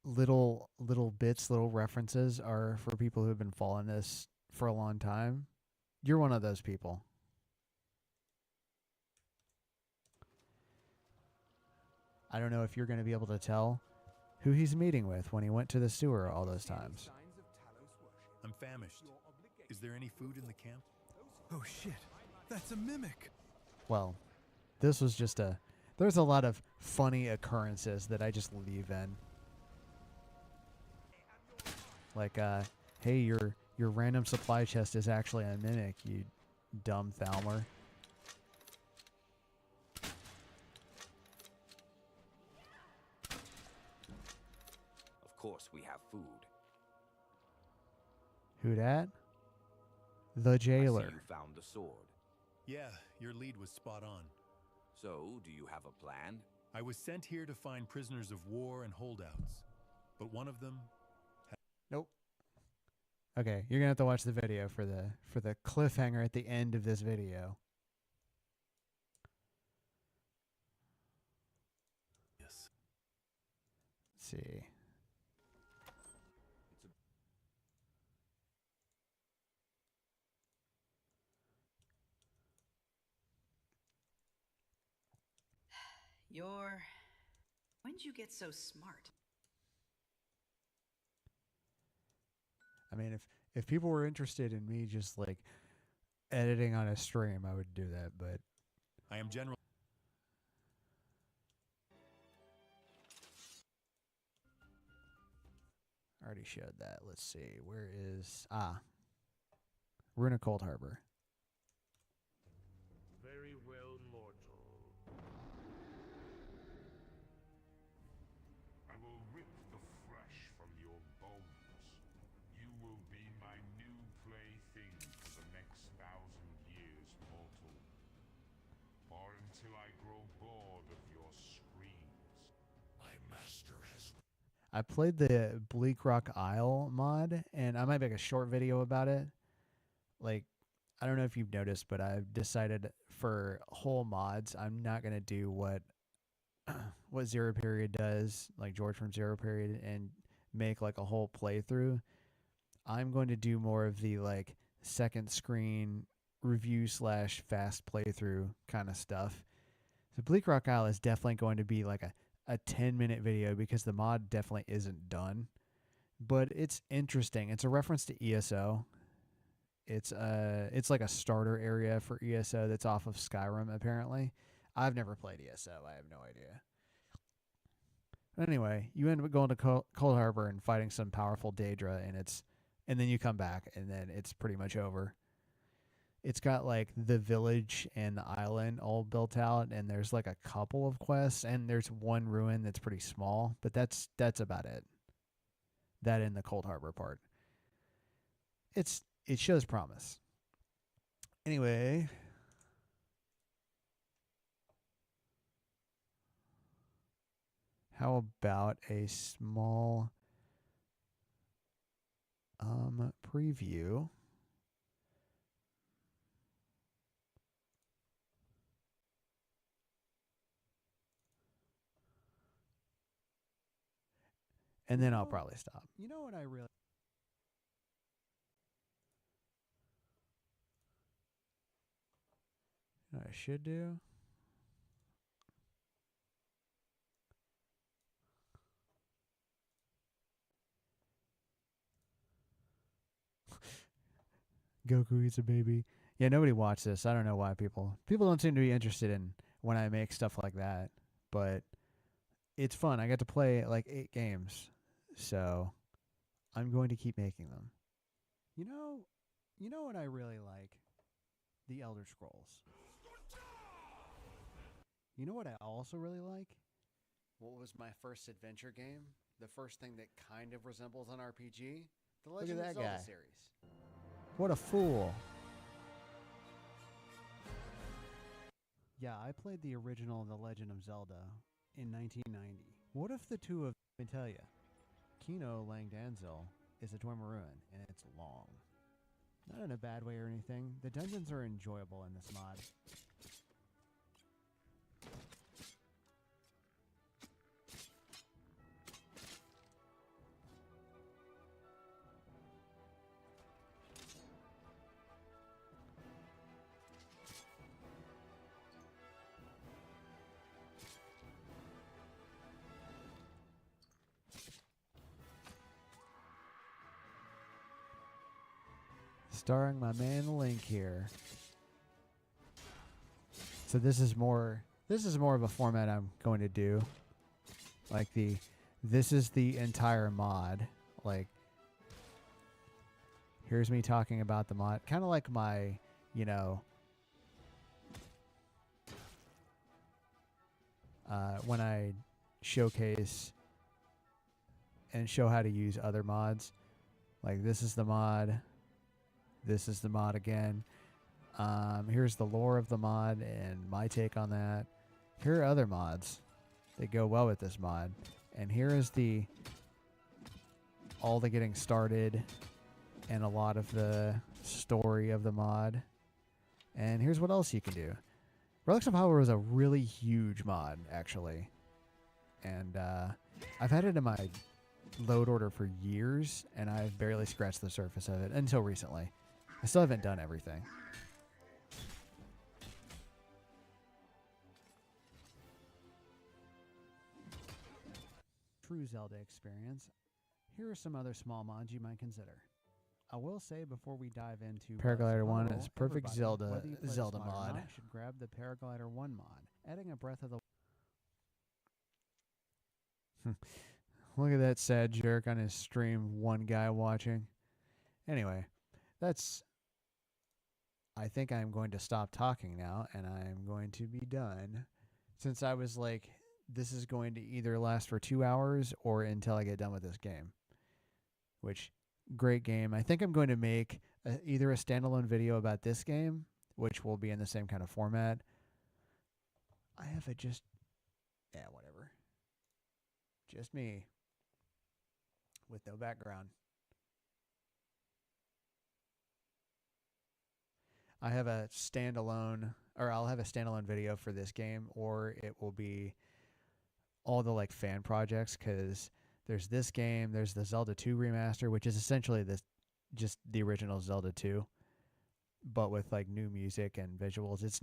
little bits, little references are for people who have been following this for a long time. You're one of those people. I don't know if you're going to be able to tell who he's meeting with when he went to the sewer all those times. I'm famished. Is there any food in the camp? Oh shit, that's a mimic! Well, this was just there's a lot of funny occurrences that I just leave in. Like, hey, your random supply chest is actually a mimic, you dumb Thalmor. Of course we have food. Who dat? The I jailer. see you found the sword. Yeah, your lead was spot on. So, do you have a plan? I was sent here to find prisoners of war and holdouts, but one of them. Nope. Okay, you're gonna have to watch the video for the cliffhanger at the end of this video. see. When'd you get so smart? I mean, if people were interested in me just like editing on a stream, I would do that, but I am general. I already showed that. Let's see. Where is... we're in a Cold Harbor. Very well, mortal. I will rip the flesh from your bones. You will be my new plaything for the next 1,000 years, mortal. Or until I grow bored of your screams. My master has... I played the Bleak Rock Isle mod, and I might make a short video about it. Like, I don't know if you've noticed, but I've decided for whole mods, I'm not going to do what Zero Period does, like George from Zero Period, and make like a whole playthrough. I'm going to do more of the like second screen review / fast playthrough kind of stuff. So Bleak Rock Isle is definitely going to be like a 10-minute video because the mod definitely isn't done. But it's interesting. It's a reference to ESO. It's like a starter area for ESO that's off of Skyrim, apparently. I've never played ESO. I have no idea. But anyway, you end up going to Cold Harbor and fighting some powerful Daedra, and then you come back, and then it's pretty much over. It's got like the village and the island all built out, and there's like a couple of quests, and there's one ruin that's pretty small, but that's about it. That in the Cold Harbor part. It shows promise. Anyway, how about a small preview? And then I'll probably stop. You know what I should do? Goku eats a baby. Yeah, nobody watched this. I don't know why people don't seem to be interested in when I make stuff like that. But it's fun. I get to play like 8 games. So I'm going to keep making them. You know what I really like? The Elder Scrolls. You know what I also really like? What was my first adventure game? The first thing that kind of resembles an RPG? The Legend of Zelda series. What a fool. Yeah, I played the original The Legend of Zelda in 1990. What if the two of them tell you? Kino Langdanzel is a Dwemer and it's long. Not in a bad way or anything. The dungeons are enjoyable in this mod. Starring my man Link here. So this is more of a format I'm going to do. Like this is the entire mod. Like here's me talking about the mod. Kind of like my, when I showcase and show how to use other mods. Like this is the mod. This is the mod again. Here's the lore of the mod and my take on that. Here are other mods that go well with this mod. And here is all the getting started and a lot of the story of the mod. And here's what else you can do. Relics of Power was a really huge mod, actually. And I've had it in my load order for years, and I've barely scratched the surface of it until recently. I still haven't done everything. True Zelda experience. Here are some other small mods you might consider. I will say before we dive into Paraglider 1 Puzzle, is perfect everybody, Zelda whether you play this Zelda or mod. not, should grab the Paraglider 1 mod, adding a Breath of the Look at that sad jerk on his stream, one guy watching. Anyway, that's... I think I'm going to stop talking now, and I'm going to be done. Since I was like, this is going to either last for 2 hours or until I get done with this game. Which, great game. I think I'm going to make either a standalone video about this game, which will be in the same kind of format. I have a just... Yeah, whatever. Just me. With no background. I have a standalone, or I'll have a standalone video for this game, or it will be all the like fan projects, because there's this game, there's the Zelda 2 remaster, which is essentially this, just the original Zelda 2, but with like new music and visuals. It's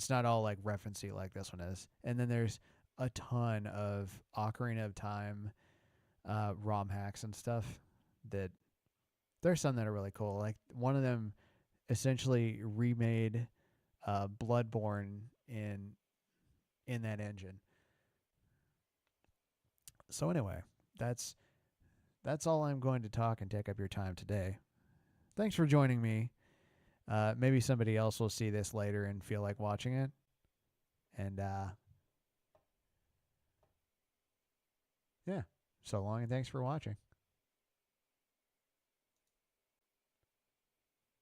not all like referencey like this one is. And then there's a ton of Ocarina of Time ROM hacks and stuff that there's some that are really cool. Like one of them essentially remade Bloodborne in that engine. So anyway, that's all I'm going to talk and take up your time today. Thanks for joining me. Maybe somebody else will see this later and feel like watching it. And yeah, so long and thanks for watching.